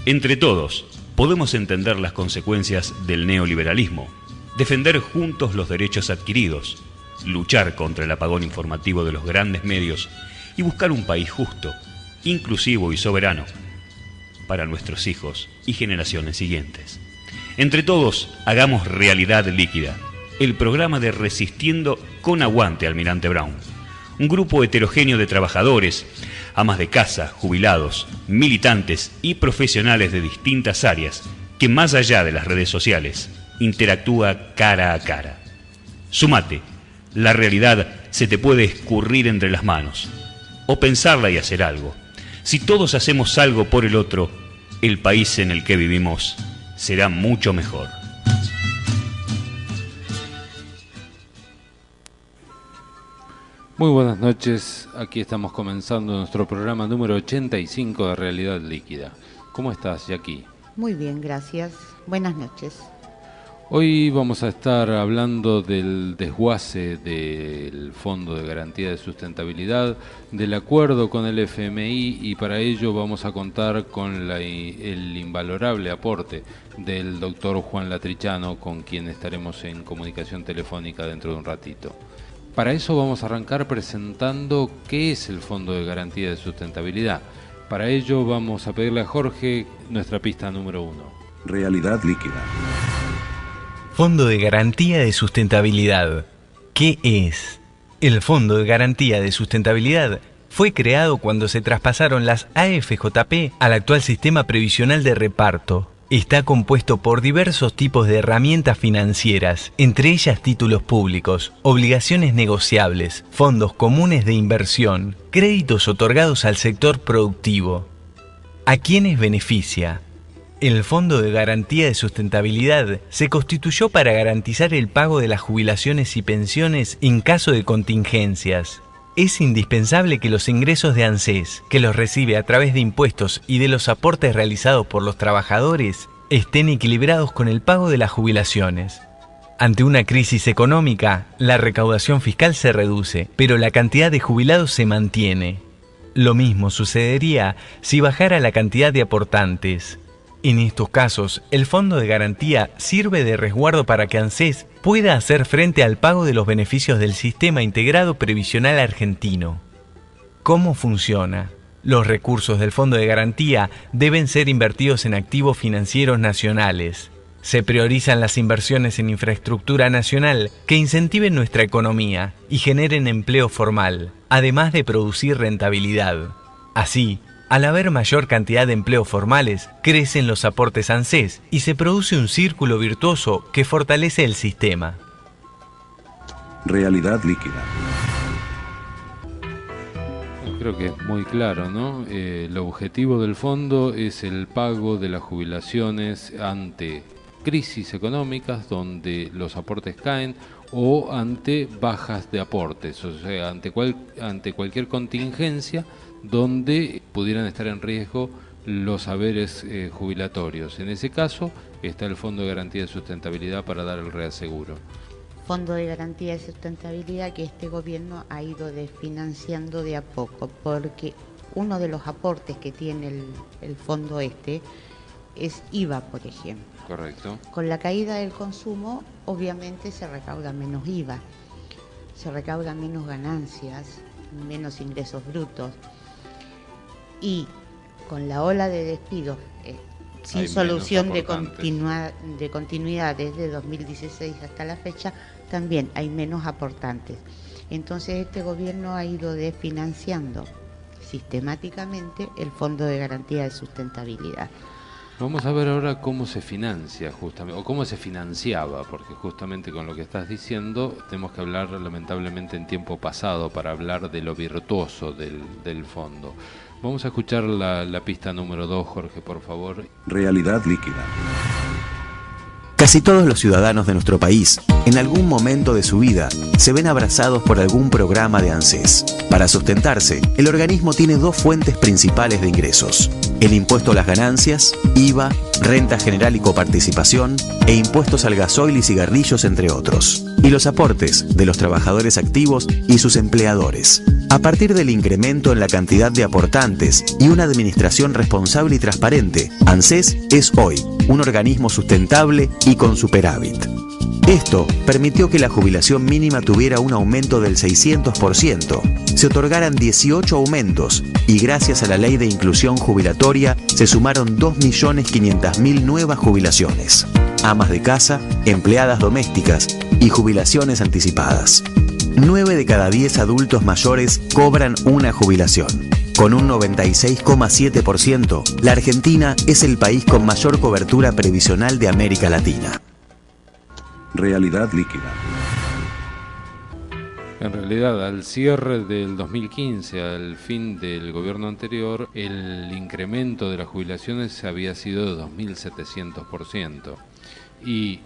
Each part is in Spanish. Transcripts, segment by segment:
Entre todos, podemos entender las consecuencias del neoliberalismo, defender juntos los derechos adquiridos, luchar contra el apagón informativo de los grandes medios y buscar un país justo, inclusivo y soberano para nuestros hijos y generaciones siguientes. Entre todos, hagamos realidad líquida el programa de Resistiendo con Aguante Almirante Brown, un grupo heterogéneo de trabajadores, amas de casa, jubilados, militantes y profesionales de distintas áreas que, más allá de las redes sociales, interactúa cara a cara. Sumate, la realidad se te puede escurrir entre las manos, o pensarla y hacer algo. Si todos hacemos algo por el otro, el país en el que vivimos será mucho mejor. Muy buenas noches, aquí estamos comenzando nuestro programa número 85 de Realidad Líquida. ¿Cómo estás, Jackie? Muy bien, gracias. Buenas noches. Hoy vamos a estar hablando del desguace del Fondo de Garantía de Sustentabilidad, del acuerdo con el FMI, y para ello vamos a contar con el invalorable aporte del doctor Juan Latrichano, con quien estaremos en comunicación telefónica dentro de un ratito. Para eso vamos a arrancar presentando qué es el Fondo de Garantía de Sustentabilidad. Para ello vamos a pedirle a Jorge nuestra pista número 1. Realidad líquida. Fondo de Garantía de Sustentabilidad. ¿Qué es? El Fondo de Garantía de Sustentabilidad fue creado cuando se traspasaron las AFJP al actual sistema previsional de reparto. Está compuesto por diversos tipos de herramientas financieras, entre ellas títulos públicos, obligaciones negociables, fondos comunes de inversión, créditos otorgados al sector productivo. ¿A quiénes beneficia? El Fondo de Garantía de Sustentabilidad se constituyó para garantizar el pago de las jubilaciones y pensiones en caso de contingencias. Es indispensable que los ingresos de ANSES, que los recibe a través de impuestos y de los aportes realizados por los trabajadores, estén equilibrados con el pago de las jubilaciones. Ante una crisis económica, la recaudación fiscal se reduce, pero la cantidad de jubilados se mantiene. Lo mismo sucedería si bajara la cantidad de aportantes. En estos casos, el Fondo de Garantía sirve de resguardo para que ANSES pueda hacer frente al pago de los beneficios del Sistema Integrado Previsional Argentino. ¿Cómo funciona? Los recursos del Fondo de Garantía deben ser invertidos en activos financieros nacionales. Se priorizan las inversiones en infraestructura nacional que incentiven nuestra economía y generen empleo formal, además de producir rentabilidad. Así, al haber mayor cantidad de empleos formales, crecen los aportes ANSES y se produce un círculo virtuoso que fortalece el sistema. Realidad líquida. Creo que es muy claro, ¿no? El objetivo del fondo es el pago de las jubilaciones ante crisis económicas donde los aportes caen o ante bajas de aportes, o sea, ante cualquier contingencia donde pudieran estar en riesgo los haberes jubilatorios. En ese caso está el Fondo de Garantía de Sustentabilidad para dar el reaseguro. Fondo de Garantía de Sustentabilidad que este gobierno ha ido desfinanciando de a poco, porque uno de los aportes que tiene el fondo es IVA, por ejemplo. Correcto. Con la caída del consumo, obviamente se recauda menos IVA, se recauda menos ganancias, menos ingresos brutos. Y con la ola de despidos sin solución de continuidad desde 2016 hasta la fecha, también hay menos aportantes. Entonces este gobierno ha ido desfinanciando sistemáticamente el Fondo de Garantía de Sustentabilidad. Vamos a ver ahora cómo se financia justamente, o cómo se financiaba, porque justamente con lo que estás diciendo tenemos que hablar lamentablemente en tiempo pasado para hablar de lo virtuoso del fondo. Vamos a escuchar la pista número 2, Jorge, por favor. Realidad líquida. Casi todos los ciudadanos de nuestro país, en algún momento de su vida, se ven abrazados por algún programa de ANSES. Para sustentarse, el organismo tiene dos fuentes principales de ingresos: el impuesto a las ganancias, IVA, renta general y coparticipación, e impuestos al gasoil y cigarrillos, entre otros. y los aportes de los trabajadores activos y sus empleadores. A partir del incremento en la cantidad de aportantes y una administración responsable y transparente, ANSES es hoy un organismo sustentable y con superávit. Esto permitió que la jubilación mínima tuviera un aumento del 600%, se otorgaran 18 aumentos y gracias a la Ley de Inclusión Jubilatoria se sumaron 2.500.000 nuevas jubilaciones. Amas de casa, empleadas domésticas y jubilaciones anticipadas. 9 de cada 10 adultos mayores cobran una jubilación. Con un 96,7%, la Argentina es el país con mayor cobertura previsional de América Latina. Realidad líquida. En realidad, al cierre del 2015, al fin del gobierno anterior, el incremento de las jubilaciones había sido de 2.700%. Y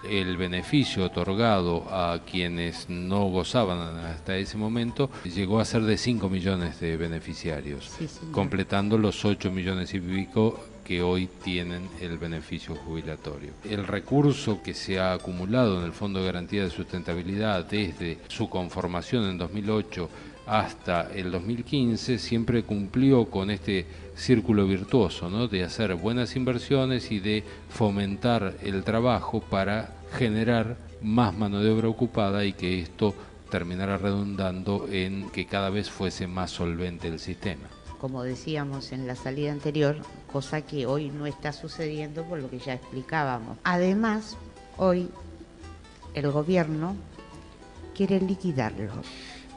el beneficio otorgado a quienes no gozaban hasta ese momento llegó a ser de 5 millones de beneficiarios, sí, completando los 8 millones y pico que hoy tienen el beneficio jubilatorio. El recurso que se ha acumulado en el Fondo de Garantía de Sustentabilidad desde su conformación en 2008 hasta el 2015 siempre cumplió con este círculo virtuoso, ¿no?, de hacer buenas inversiones y de fomentar el trabajo para generar más mano de obra ocupada y que esto terminara redundando en que cada vez fuese más solvente el sistema. Como decíamos en la salida anterior, cosa que hoy no está sucediendo por lo que ya explicábamos. Además, hoy el gobierno quiere liquidarlo.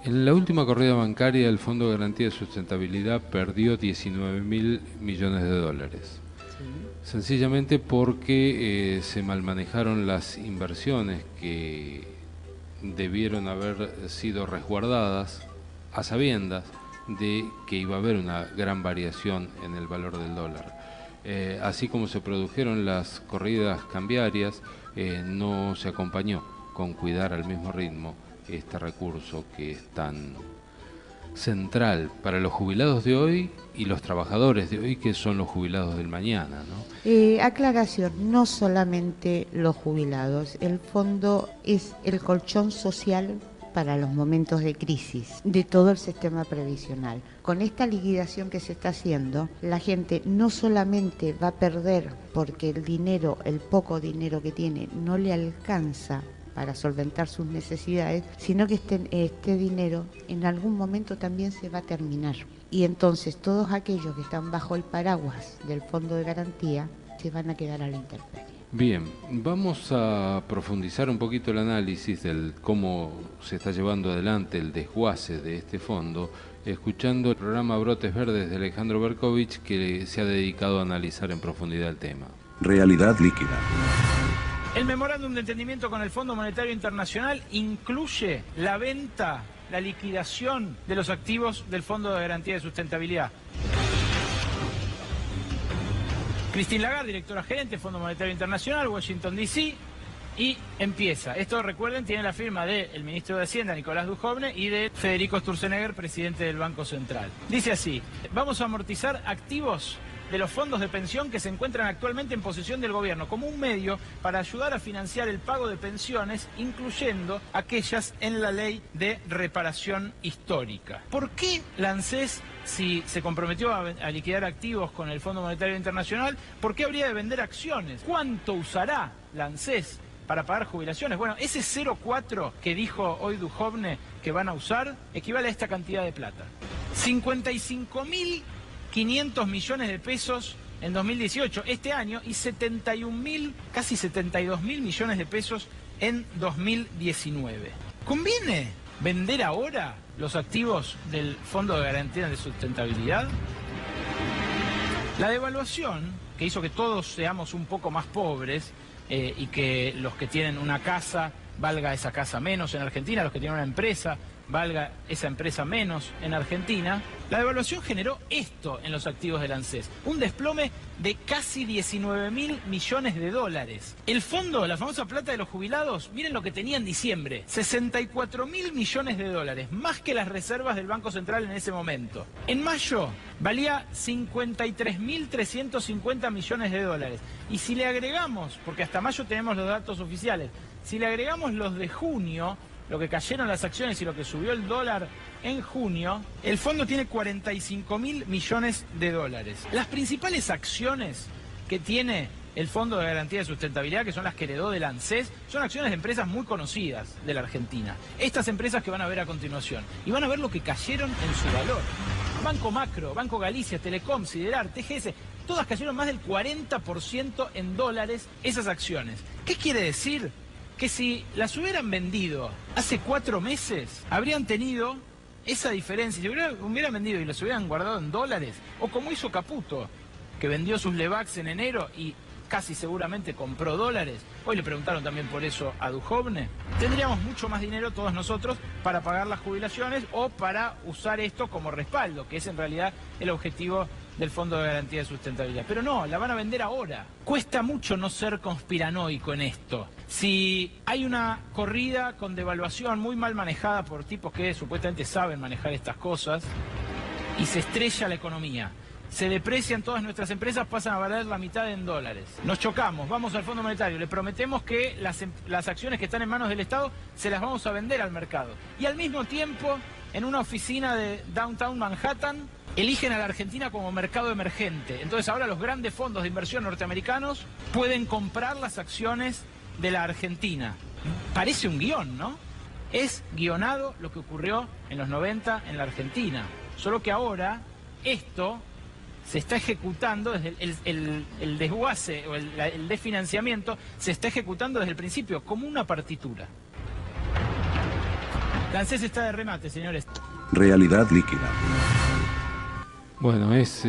En la última corrida bancaria, el Fondo de Garantía de Sustentabilidad perdió 19.000 millones de dólares. Sí. Sencillamente porque se malmanejaron las inversiones que debieron haber sido resguardadas a sabiendas de que iba a haber una gran variación en el valor del dólar. Así como se produjeron las corridas cambiarias, no se acompañó con cuidar al mismo ritmo este recurso que es tan central para los jubilados de hoy y los trabajadores de hoy, que son los jubilados del mañana, ¿no? Aclaración, no solamente los jubilados, el fondo es el colchón social para los momentos de crisis de todo el sistema previsional. Con esta liquidación que se está haciendo, la gente no solamente va a perder porque el dinero, el poco dinero que tiene, no le alcanza para solventar sus necesidades, sino que este dinero en algún momento también se va a terminar. Y entonces todos aquellos que están bajo el paraguas del Fondo de Garantía se van a quedar a la intemperie. Bien, vamos a profundizar un poquito el análisis del cómo se está llevando adelante el desguace de este fondo, escuchando el programa Brotes Verdes de Alejandro Berkovich, que se ha dedicado a analizar en profundidad el tema. Realidad líquida. El memorándum de entendimiento con el Fondo Monetario Internacional incluye la venta, la liquidación de los activos del Fondo de Garantía de Sustentabilidad. Christine Lagarde, directora gerente del Fondo Monetario Internacional, Washington, D.C., y empieza. Esto, recuerden, tiene la firma del ministro de Hacienda, Nicolás Dujovne, y de Federico Sturzenegger, presidente del Banco Central. Dice así: vamos a amortizar activos de los fondos de pensión que se encuentran actualmente en posesión del gobierno como un medio para ayudar a financiar el pago de pensiones, incluyendo aquellas en la ley de reparación histórica. ¿Por qué la ANSES, si se comprometió a liquidar activos con el Fondo Monetario Internacional, por qué habría de vender acciones? ¿Cuánto usará la ANSES para pagar jubilaciones? Bueno, ese 0,4 que dijo hoy Dujovne que van a usar equivale a esta cantidad de plata. 55.500 millones de pesos en 2018, este año, y 71.000, casi 72.000 millones de pesos en 2019. ¿Conviene vender ahora los activos del Fondo de Garantía de Sustentabilidad? La devaluación, que hizo que todos seamos un poco más pobres, y que los que tienen una casa valga esa casa menos en Argentina, los que tienen una empresa valga esa empresa menos en Argentina, la devaluación generó esto en los activos del ANSES, un desplome de casi 19.000 millones de dólares. El fondo, la famosa plata de los jubilados, miren lo que tenía en diciembre, 64.000 millones de dólares, más que las reservas del Banco Central en ese momento. En mayo valía 53.350 millones de dólares. Y si le agregamos, porque hasta mayo tenemos los datos oficiales, si le agregamos los de junio, lo que cayeron las acciones y lo que subió el dólar en junio, el fondo tiene 45.000 millones de dólares. Las principales acciones que tiene el Fondo de Garantía de Sustentabilidad, que son las que heredó del ANSES, son acciones de empresas muy conocidas de la Argentina. Estas empresas que van a ver a continuación. Y van a ver lo que cayeron en su valor. Banco Macro, Banco Galicia, Telecom, Siderar, TGS, todas cayeron más del 40% en dólares esas acciones. ¿Qué quiere decir? Que si las hubieran vendido hace 4 meses, habrían tenido esa diferencia. Si hubieran vendido y las hubieran guardado en dólares, o como hizo Caputo, que vendió sus Levax en enero y casi seguramente compró dólares, hoy le preguntaron también por eso a Duhovne, tendríamos mucho más dinero todos nosotros para pagar las jubilaciones o para usar esto como respaldo, que es en realidad el objetivo del Fondo de Garantía de Sustentabilidad. Pero no, la van a vender ahora. Cuesta mucho no ser conspiranoico en esto. Si hay una corrida con devaluación muy mal manejada por tipos que supuestamente saben manejar estas cosas y se estrella la economía, se deprecian todas nuestras empresas, pasan a valer la mitad en dólares. Nos chocamos, vamos al Fondo Monetario, le prometemos que las acciones que están en manos del Estado se las vamos a vender al mercado. Y al mismo tiempo, en una oficina de Downtown Manhattan, eligen a la Argentina como mercado emergente. Entonces ahora los grandes fondos de inversión norteamericanos pueden comprar las acciones de la Argentina. Parece un guión, ¿no? Es guionado lo que ocurrió en los 90 en la Argentina. Solo que ahora esto se está ejecutando desde el desguace o el desfinanciamiento se está ejecutando desde el principio como una partitura. La ANSES está de remate, señores. Realidad líquida. Bueno, es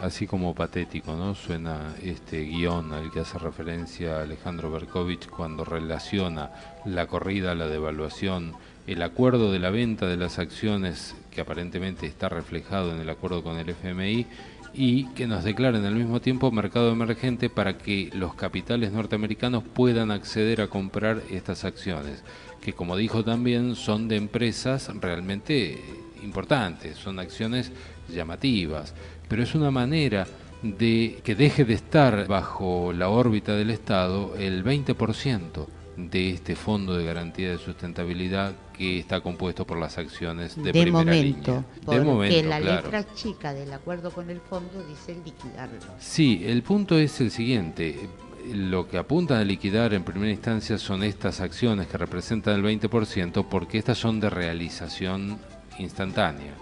así como patético, ¿no? Suena este guión al que hace referencia Alejandro Berkovich cuando relaciona la corrida, la devaluación, el acuerdo de la venta de las acciones que aparentemente está reflejado en el acuerdo con el FMI y que nos declaren al mismo tiempo mercado emergente para que los capitales norteamericanos puedan acceder a comprar estas acciones, que como dijo también son de empresas realmente importantes, son acciones llamativas, pero es una manera de que deje de estar bajo la órbita del Estado el 20% de este Fondo de Garantía de Sustentabilidad que está compuesto por las acciones de primera línea. De momento, la letra chica del acuerdo con el fondo dice liquidarlo. Sí, el punto es el siguiente. Lo que apuntan a liquidar en primera instancia son estas acciones que representan el 20% porque estas son de realización instantánea.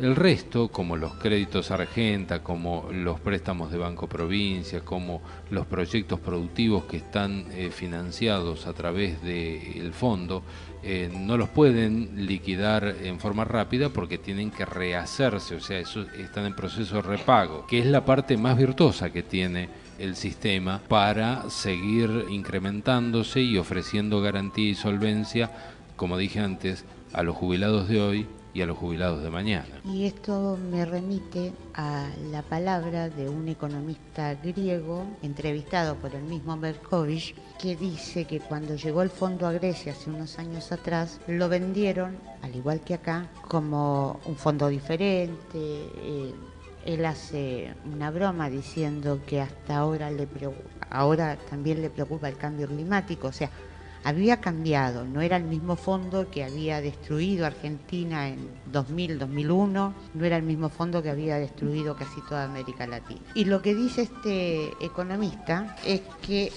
El resto, como los créditos Argenta, como los préstamos de Banco Provincia, como los proyectos productivos que están financiados a través del fondo, no los pueden liquidar en forma rápida porque tienen que rehacerse, o sea, eso están en proceso de repago, que es la parte más virtuosa que tiene el sistema para seguir incrementándose y ofreciendo garantía y solvencia, como dije antes, a los jubilados de hoy y a los jubilados de mañana. Y esto me remite a la palabra de un economista griego entrevistado por el mismo Berkovich, que dice que cuando llegó el fondo a Grecia hace unos años atrás, lo vendieron, al igual que acá, como un fondo diferente. Él hace una broma diciendo que hasta ahora también le preocupa el cambio climático, o sea, había cambiado, no era el mismo fondo que había destruido Argentina en 2000, 2001, no era el mismo fondo que había destruido casi toda América Latina. Y lo que dice este economista es que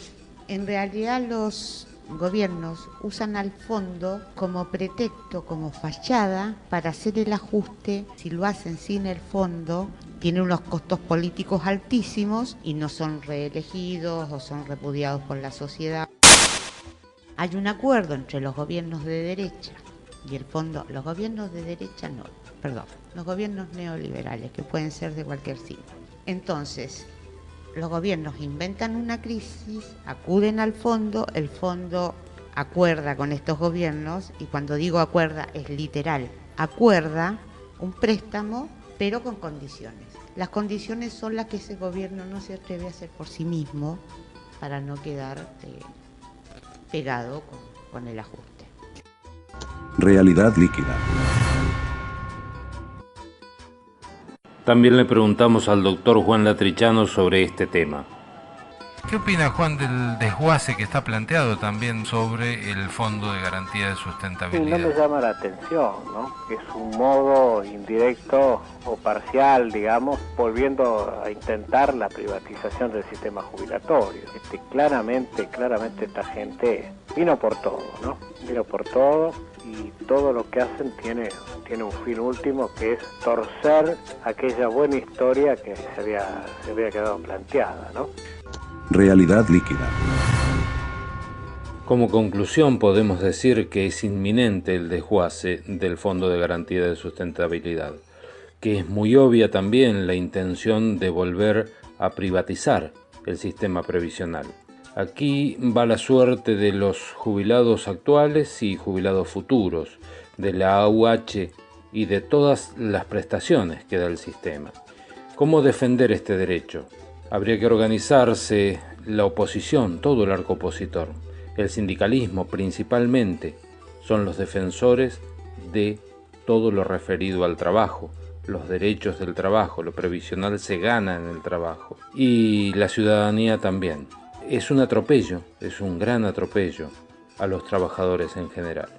en realidad los gobiernos usan al fondo como pretexto, como fachada para hacer el ajuste. Si lo hacen sin el fondo, tiene unos costos políticos altísimos y no son reelegidos o son repudiados por la sociedad. Hay un acuerdo entre los gobiernos de derecha y el fondo, los gobiernos de derecha no, perdón, los gobiernos neoliberales, que pueden ser de cualquier signo. Entonces, los gobiernos inventan una crisis, acuden al fondo, el fondo acuerda con estos gobiernos, y cuando digo acuerda es literal, acuerda un préstamo, pero con condiciones. Las condiciones son las que ese gobierno no se atreve a hacer por sí mismo para no quedar pegado con el ajuste. Realidad líquida. También le preguntamos al doctor Juan Latrichano sobre este tema. ¿Qué opina Juan del desguace que está planteado también sobre el Fondo de Garantía de Sustentabilidad? Sí, no me llama la atención, ¿no? Es un modo indirecto o parcial, digamos, volviendo a intentar la privatización del sistema jubilatorio. Claramente esta gente vino por todo, ¿no? Vino por todo y todo lo que hacen tiene un fin último, que es torcer aquella buena historia que se había quedado planteada, ¿no? Realidad líquida. Como conclusión podemos decir que es inminente el desguace del Fondo de Garantía de Sustentabilidad, que es muy obvia también la intención de volver a privatizar el sistema previsional. Aquí va la suerte de los jubilados actuales y jubilados futuros, de la AUH y de todas las prestaciones que da el sistema. ¿Cómo defender este derecho? Habría que organizarse la oposición, todo el arco opositor. El sindicalismo principalmente son los defensores de todo lo referido al trabajo, los derechos del trabajo, lo previsional se gana en el trabajo. Y la ciudadanía también. Es un atropello, es un gran atropello a los trabajadores en general.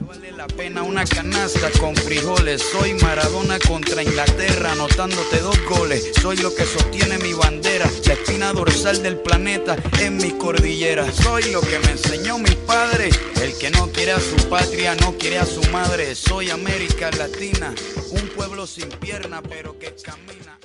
Vale la pena una canasta con frijoles. Soy Maradona contra Inglaterra, anotándote 2 goles. Soy lo que sostiene mi bandera, la espina dorsal del planeta en mi cordillera. Soy lo que me enseñó mi padre, el que no quiere a su patria no quiere a su madre. Soy América Latina, un pueblo sin pierna pero que camina.